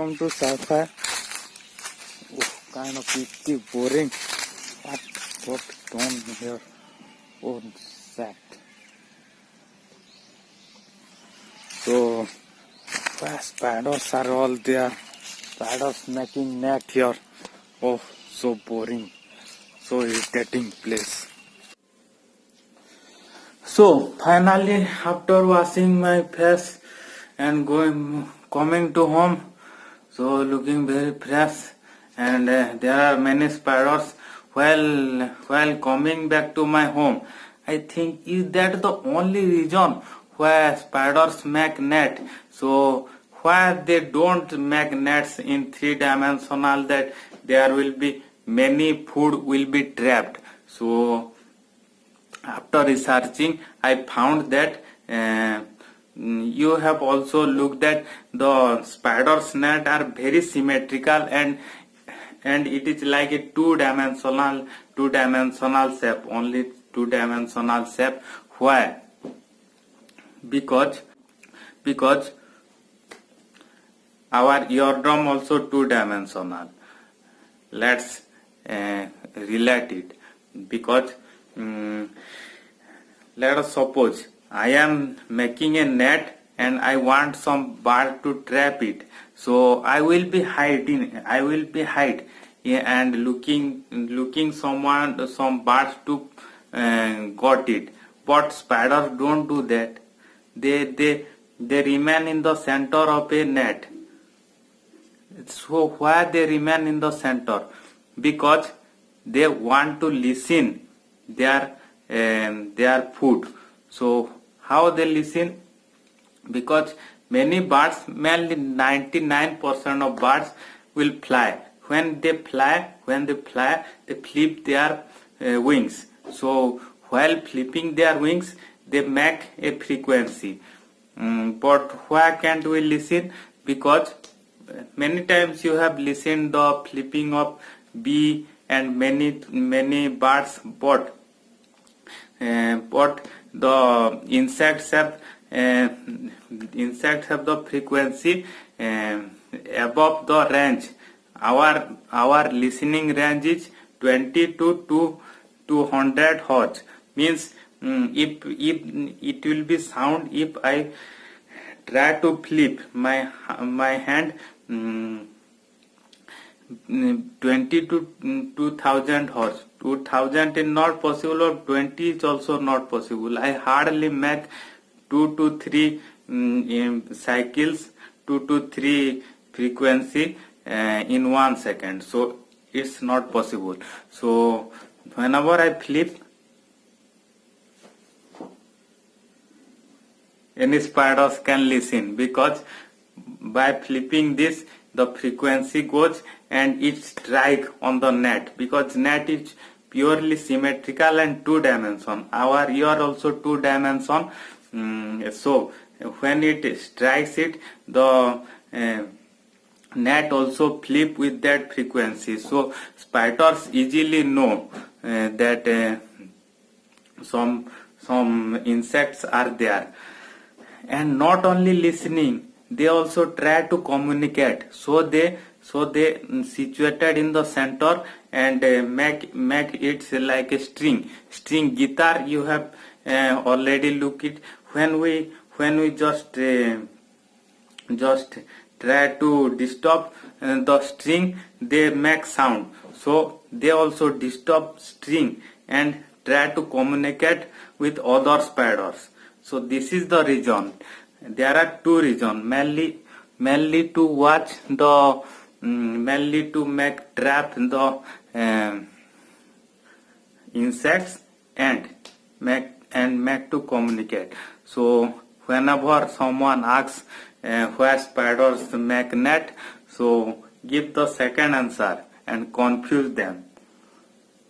welcome to Sci-Fi. Oh, kind of pretty boring. What going here? Oh, sad. So, spiders are all there. Spiders making net here. Oh, so boring. So irritating place. So, finally, after washing my face and coming to home, so looking very fresh, and there are many spiders. While coming back to my home, I think is that the only reason why spiders make net? So why they don't make nets in three-dimensional, that there will be many food will be trapped? So after researching, I found that you have also looked at the spider's net are very symmetrical, and it is like a two-dimensional shape, only two-dimensional shape. Why? Because our eardrum also two-dimensional. Let's relate it. Because let us suppose I am making a net and I want some bird to trap it. So I will be hiding and looking some birds to got it. But spiders don't do that. They remain in the center of a net. So why they remain in the center? Because they want to listen their food. So how they listen? Because many birds, mainly 99% of birds will fly. When they fly, they flip their wings. So while flipping their wings, they make a frequency. But why can't we listen? Because many times you have listened the flipping of bee and many birds, but the insects have the frequency above the range. Our listening range is 20 to 200 hertz. Means if it will be sound if I try to flip my hand 20 to 2000 hertz. 2000 is not possible, or 20 is also not possible. I hardly make 2 to 3 cycles, 2 to 3 frequency in 1 second. So it's not possible. So whenever I flip, any spiders can listen, because by flipping this, the frequency goes and it strike on the net, because net is purely symmetrical and two-dimension. Our ear also two-dimension. So when it strikes it, the net also flip with that frequency. So spiders easily know that some insects are there. And not only listening, they also try to communicate. So they situated in the center and make it like a string guitar. You have already looked it. When we just try to disturb the string, they make sound. So they also disturb string and try to communicate with other spiders. So this is the reason. There are two reasons, mainly to watch the mainly to make trap the insects and make to communicate. So whenever someone asks where spiders make net, so give the second answer and confuse them.